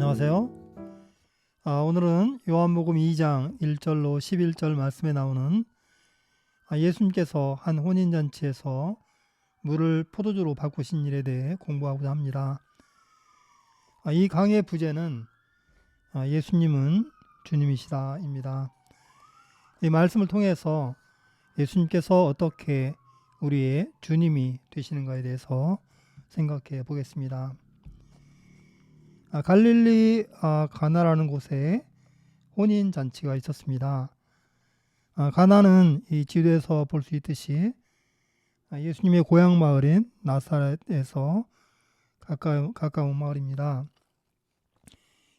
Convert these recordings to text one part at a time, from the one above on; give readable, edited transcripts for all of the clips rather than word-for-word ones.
안녕하세요. 오늘은 요한복음 2장 1절로 11절 말씀에 나오는 예수님께서 한 혼인잔치에서 물을 포도주로 바꾸신 일에 대해 공부하고자 합니다. 이 강의 부제는 예수님은 주님이시다입니다. 이 말씀을 통해서 예수님께서 어떻게 우리의 주님이 되시는가에 대해서 생각해 보겠습니다. 갈릴리 가나라는 곳에 혼인잔치가 있었습니다. 가나는 이 지도에서 볼 수 있듯이 예수님의 고향 마을인 나사렛에서 가까운 마을입니다.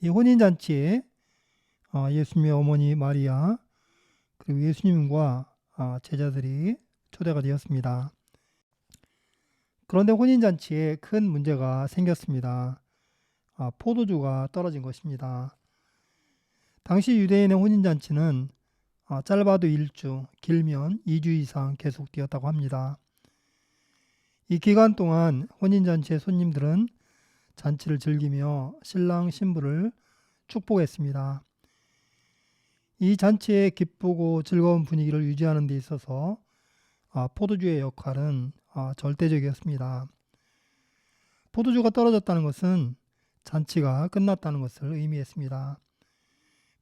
이 혼인잔치에 예수님의 어머니 마리아 그리고 예수님과 제자들이 초대가 되었습니다. 그런데 혼인잔치에 큰 문제가 생겼습니다. 포도주가 떨어진 것입니다. 당시 유대인의 혼인잔치는 짧아도 1주, 길면 2주 이상 계속되었다고 합니다. 이 기간 동안 혼인잔치의 손님들은 잔치를 즐기며 신랑 신부를 축복했습니다. 이 잔치의 기쁘고 즐거운 분위기를 유지하는 데 있어서 포도주의 역할은 절대적이었습니다. 포도주가 떨어졌다는 것은 잔치가 끝났다는 것을 의미했습니다.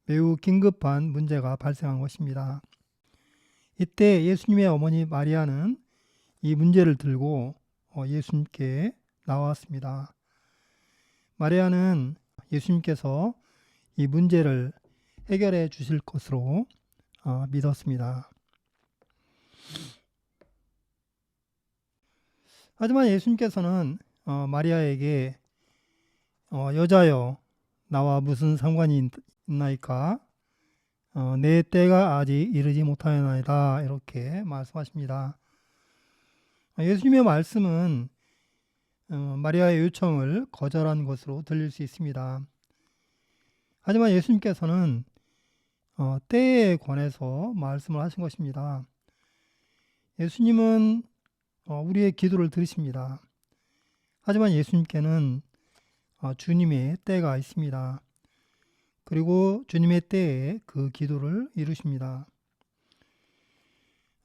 매우 긴급한 문제가 발생한 것입니다. 이때 예수님의 어머니 마리아는 이 문제를 들고 예수님께 나왔습니다. 마리아는 예수님께서 이 문제를 해결해 주실 것으로 믿었습니다. 하지만 예수님께서는 마리아에게 여자여 나와 무슨 상관이 있나이까 내 때가 아직 이르지 못하였나이다 이렇게 말씀하십니다. 예수님의 말씀은 마리아의 요청을 거절한 것으로 들릴 수 있습니다. 하지만 예수님께서는 때에 관해서 말씀을 하신 것입니다. 예수님은 우리의 기도를 들으십니다. 하지만 예수님께는 주님의 때가 있습니다. 그리고 주님의 때에 그 기도를 이루십니다.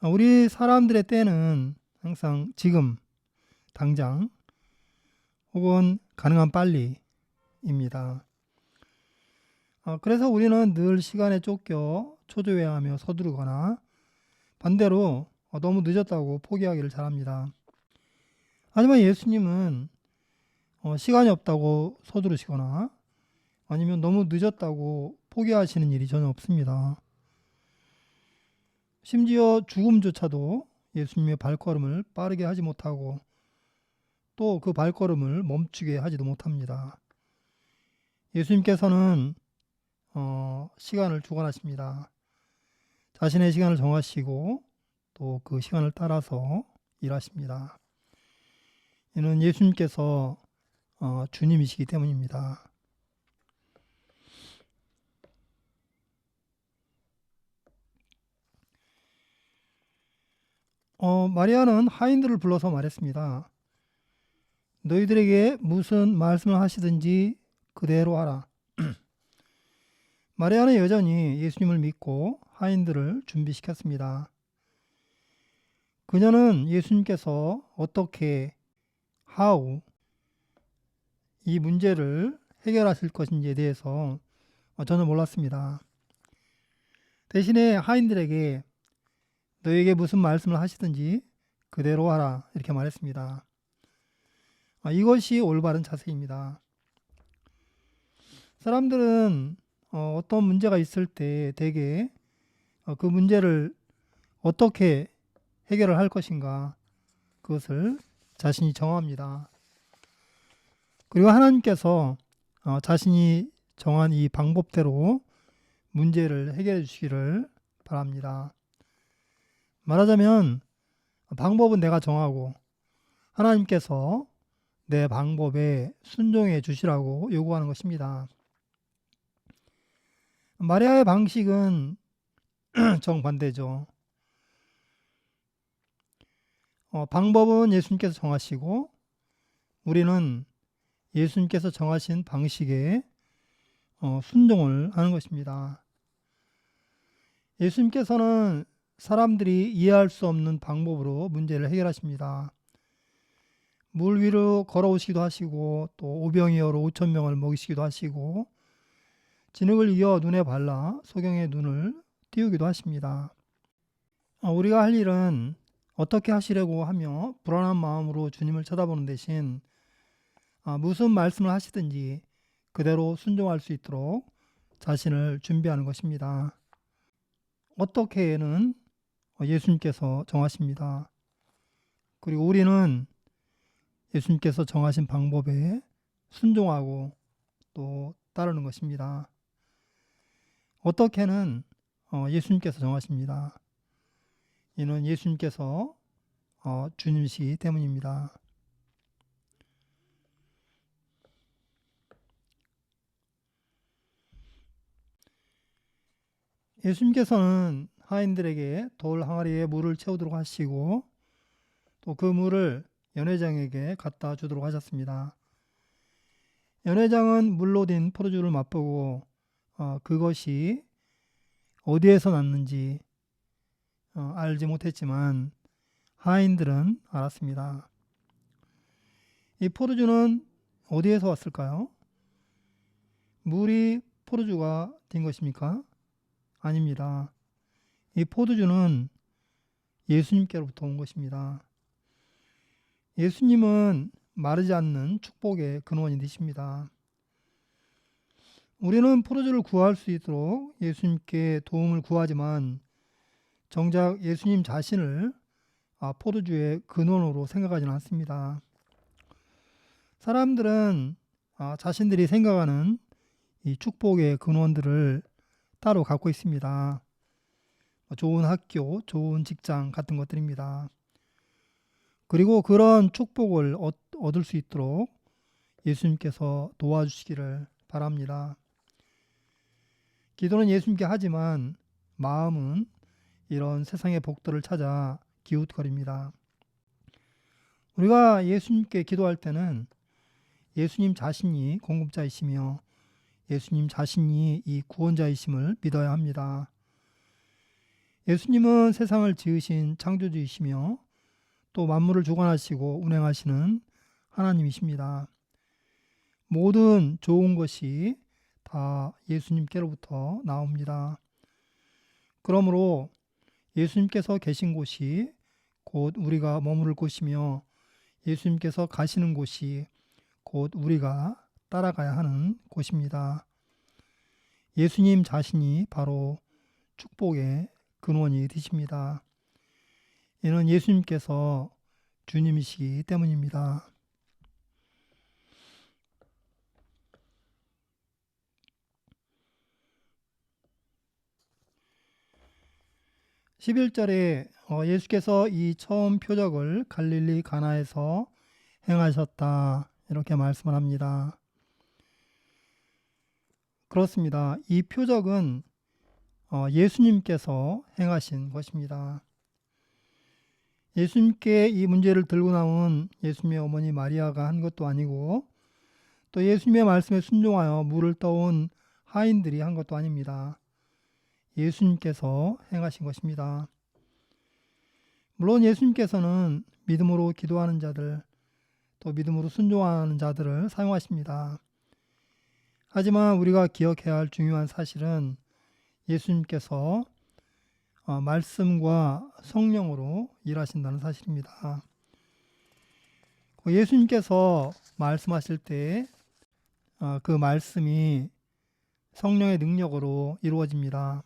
우리 사람들의 때는 항상 지금, 당장, 혹은 가능한 빨리입니다. 그래서 우리는 늘 시간에 쫓겨 초조해하며 서두르거나 반대로 너무 늦었다고 포기하기를 잘합니다. 하지만 예수님은 시간이 없다고 서두르시거나 아니면 너무 늦었다고 포기하시는 일이 전혀 없습니다. 심지어 죽음조차도 예수님의 발걸음을 빠르게 하지 못하고 또 그 발걸음을 멈추게 하지도 못합니다. 예수님께서는 시간을 주관하십니다. 자신의 시간을 정하시고 또 그 시간을 따라서 일하십니다. 이는 예수님께서 주님이시기 때문입니다. 마리아는 하인들을 불러서 말했습니다. 너희들에게 무슨 말씀을 하시든지 그대로 하라. 마리아는 여전히 예수님을 믿고 하인들을 준비시켰습니다. 그녀는 예수님께서 어떻게 이 문제를 해결하실 것인지에 대해서 전혀 몰랐습니다. 대신에 하인들에게 너에게 무슨 말씀을 하시든지 그대로 하라 이렇게 말했습니다. 이것이 올바른 자세입니다. 사람들은 어떤 문제가 있을 때 대개 그 문제를 어떻게 해결을 할 것인가 그것을 자신이 정합니다. 그리고 하나님께서 자신이 정한 이 방법대로 문제를 해결해 주시기를 바랍니다. 말하자면 방법은 내가 정하고 하나님께서 내 방법에 순종해 주시라고 요구하는 것입니다. 마리아의 방식은 정반대죠. 방법은 예수님께서 정하시고 우리는 예수님께서 정하신 방식에 순종을 하는 것입니다. 예수님께서는 사람들이 이해할 수 없는 방법으로 문제를 해결하십니다. 물 위로 걸어오시기도 하시고 또 오병이어로 5천 명을 먹이시기도 하시고 진흙을 이어 눈에 발라 소경의 눈을 띄우기도 하십니다. 우리가 할 일은 어떻게 하시려고 하며 불안한 마음으로 주님을 쳐다보는 대신 무슨 말씀을 하시든지 그대로 순종할 수 있도록 자신을 준비하는 것입니다. 어떻게는 예수님께서 정하십니다. 그리고 우리는 예수님께서 정하신 방법에 순종하고 또 따르는 것입니다. 어떻게는 예수님께서 정하십니다. 이는 예수님께서 주님이시기 때문입니다. 예수님께서는 하인들에게 돌 항아리에 물을 채우도록 하시고 또 그 물을 연회장에게 갖다 주도록 하셨습니다. 연회장은 물로 된 포도주를 맛보고 그것이 어디에서 났는지 알지 못했지만 하인들은 알았습니다. 이 포도주는 어디에서 왔을까요? 물이 포도주가 된 것입니까? 아닙니다. 이 포도주는 예수님께로부터 온 것입니다. 예수님은 마르지 않는 축복의 근원이 되십니다. 우리는 포도주를 구할 수 있도록 예수님께 도움을 구하지만 정작 예수님 자신을 포도주의 근원으로 생각하지는 않습니다. 사람들은 자신들이 생각하는 이 축복의 근원들을 따로 갖고 있습니다. 좋은 학교, 좋은 직장 같은 것들입니다. 그리고 그런 축복을 얻을 수 있도록 예수님께서 도와주시기를 바랍니다. 기도는 예수님께 하지만 마음은 이런 세상의 복들을 찾아 기웃거립니다. 우리가 예수님께 기도할 때는 예수님 자신이 공급자이시며 예수님 자신이 이 구원자이심을 믿어야 합니다. 예수님은 세상을 지으신 창조주이시며 또 만물을 주관하시고 운행하시는 하나님이십니다. 모든 좋은 것이 다 예수님께로부터 나옵니다. 그러므로 예수님께서 계신 곳이 곧 우리가 머무를 곳이며 예수님께서 가시는 곳이 곧 우리가 따라가야 하는 곳입니다. 예수님 자신이 바로 축복의 근원이 되십니다. 이는 예수님께서 주님이시기 때문입니다. 11절에 예수께서 이 처음 표적을 갈릴리 가나에서 행하셨다 이렇게 말씀을 합니다. 그렇습니다. 이 표적은 예수님께서 행하신 것입니다. 예수님께 이 문제를 들고 나온 예수님의 어머니 마리아가 한 것도 아니고 또 예수님의 말씀에 순종하여 물을 떠온 하인들이 한 것도 아닙니다. 예수님께서 행하신 것입니다. 물론 예수님께서는 믿음으로 기도하는 자들 또 믿음으로 순종하는 자들을 사용하십니다. 하지만 우리가 기억해야 할 중요한 사실은 예수님께서 말씀과 성령으로 일하신다는 사실입니다. 예수님께서 말씀하실 때 그 말씀이 성령의 능력으로 이루어집니다.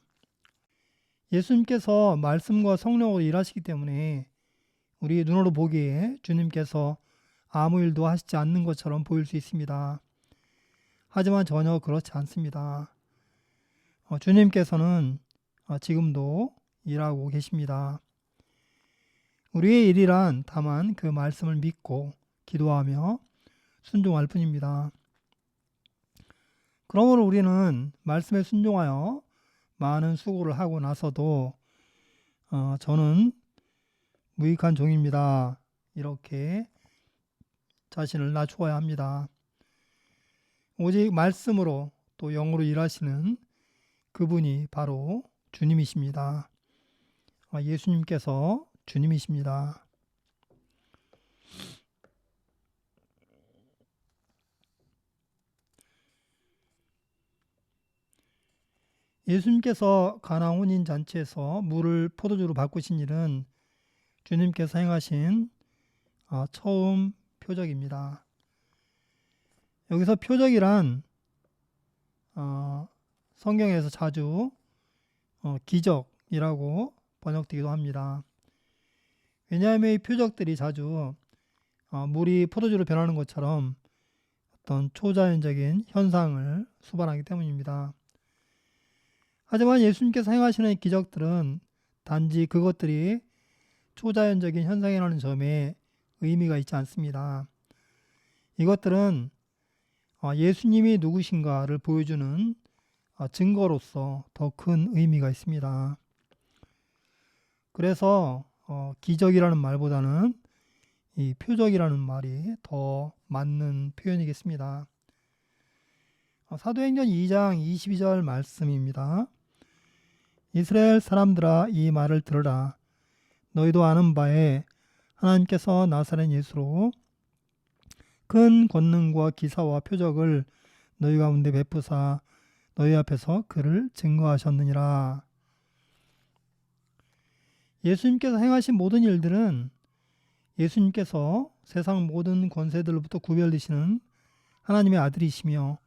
예수님께서 말씀과 성령으로 일하시기 때문에 우리 눈으로 보기에 주님께서 아무 일도 하시지 않는 것처럼 보일 수 있습니다. 하지만 전혀 그렇지 않습니다. 주님께서는 지금도 일하고 계십니다. 우리의 일이란 다만 그 말씀을 믿고 기도하며 순종할 뿐입니다. 그러므로 우리는 말씀에 순종하여 많은 수고를 하고 나서도 저는 무익한 종입니다. 이렇게 자신을 낮추어야 합니다. 오직 말씀으로 또 또 영으로 일하시는 그분이 바로 주님이십니다. 예수님께서 주님이십니다. 예수님께서 가나 혼인 잔치에서 물을 포도주로 바꾸신 일은 주님께서 행하신 처음 표적입니다. 여기서 표적이란 성경에서 자주 기적이라고 번역되기도 합니다. 왜냐하면 이 표적들이 자주 물이 포도주로 변하는 것처럼 어떤 초자연적인 현상을 수반하기 때문입니다. 하지만 예수님께서 행하시는 기적들은 단지 그것들이 초자연적인 현상이라는 점에 의미가 있지 않습니다. 이것들은 예수님이 누구신가를 보여주는 증거로서 더 큰 의미가 있습니다. 그래서 기적이라는 말보다는 이 표적이라는 말이 더 맞는 표현이겠습니다. 사도행전 2장 22절 말씀입니다. 이스라엘 사람들아 이 말을 들으라. 너희도 아는 바에 하나님께서 나사렛 예수로 큰 권능과 기사와 표적을 너희 가운데 베푸사 너희 앞에서 그를 증거하셨느니라. 예수님께서 행하신 모든 일들은 예수님께서 세상 모든 권세들로부터 구별되시는 하나님의 아들이시며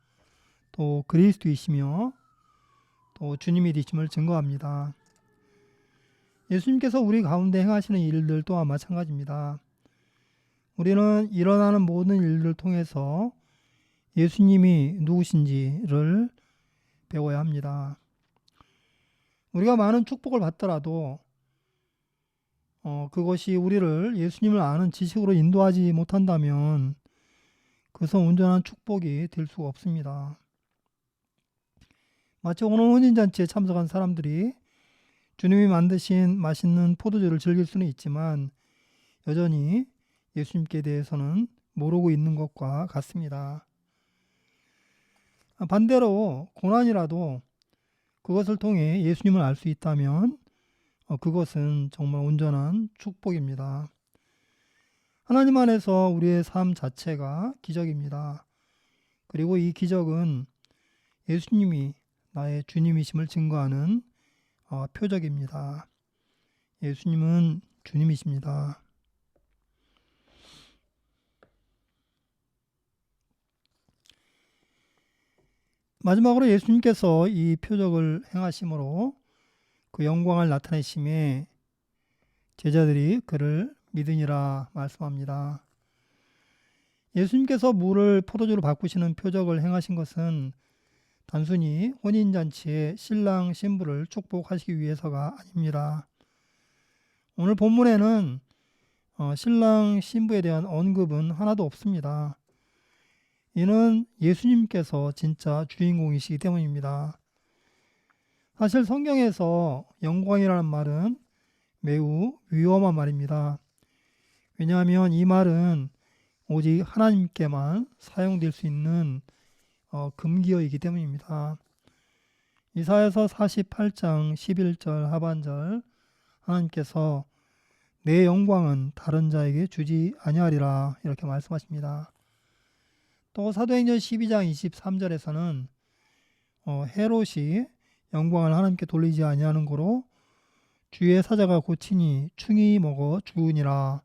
또 그리스도이시며 또 주님이 되심을 증거합니다. 예수님께서 우리 가운데 행하시는 일들 또한 마찬가지입니다. 우리는 일어나는 모든 일들을 통해서 예수님이 누구신지를 배워야 합니다. 우리가 많은 축복을 받더라도 그것이 우리를 예수님을 아는 지식으로 인도하지 못한다면 그것은 온전한 축복이 될 수가 없습니다. 마치 오늘 혼인잔치에 참석한 사람들이 주님이 만드신 맛있는 포도주를 즐길 수는 있지만 여전히 예수님께 대해서는 모르고 있는 것과 같습니다. 반대로 고난이라도 그것을 통해 예수님을 알 수 있다면 그것은 정말 온전한 축복입니다. 하나님 안에서 우리의 삶 자체가 기적입니다. 그리고 이 기적은 예수님이 나의 주님이심을 증거하는 표적입니다. 예수님은 주님이십니다. 마지막으로 예수님께서 이 표적을 행하심으로 그 영광을 나타내심에 제자들이 그를 믿으니라 말씀합니다. 예수님께서 물을 포도주로 바꾸시는 표적을 행하신 것은 단순히 혼인잔치에 신랑 신부를 축복하시기 위해서가 아닙니다. 오늘 본문에는 신랑 신부에 대한 언급은 하나도 없습니다. 이는 예수님께서 진짜 주인공이시기 때문입니다. 사실 성경에서 영광이라는 말은 매우 위험한 말입니다. 왜냐하면 이 말은 오직 하나님께만 사용될 수 있는 금기어이기 때문입니다. 이사야서 48장 11절 하반절 하나님께서 내 영광은 다른 자에게 주지 아니하리라 이렇게 말씀하십니다. 또 사도행전 12장 23절에서는 헤롯이 영광을 하나님께 돌리지 아니하는 고로 주의 사자가 고치니 충이 먹어 죽으니라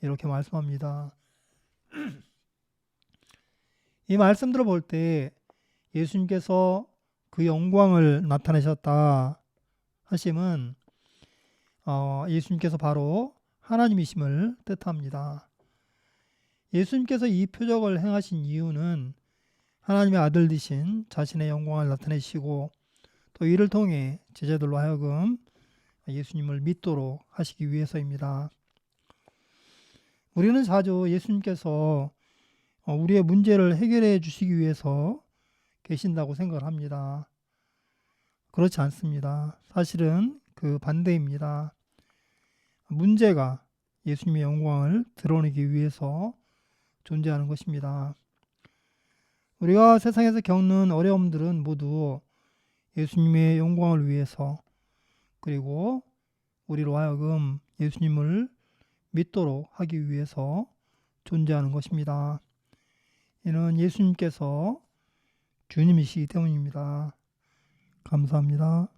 이렇게 말씀합니다. 이 말씀들을 볼 때 예수님께서 그 영광을 나타내셨다 하심은 예수님께서 바로 하나님이심을 뜻합니다. 예수님께서 이 표적을 행하신 이유는 하나님의 아들 되신 자신의 영광을 나타내시고 또 이를 통해 제자들로 하여금 예수님을 믿도록 하시기 위해서입니다. 우리는 자주 예수님께서 우리의 문제를 해결해 주시기 위해서 계신다고 생각을 합니다. 그렇지 않습니다. 사실은 그 반대입니다. 문제가 예수님의 영광을 드러내기 위해서 존재하는 것입니다. 우리가 세상에서 겪는 어려움들은 모두 예수님의 영광을 위해서, 그리고 우리로 하여금 예수님을 믿도록 하기 위해서 존재하는 것입니다. 이는 예수님께서 주님이시기 때문입니다. 감사합니다.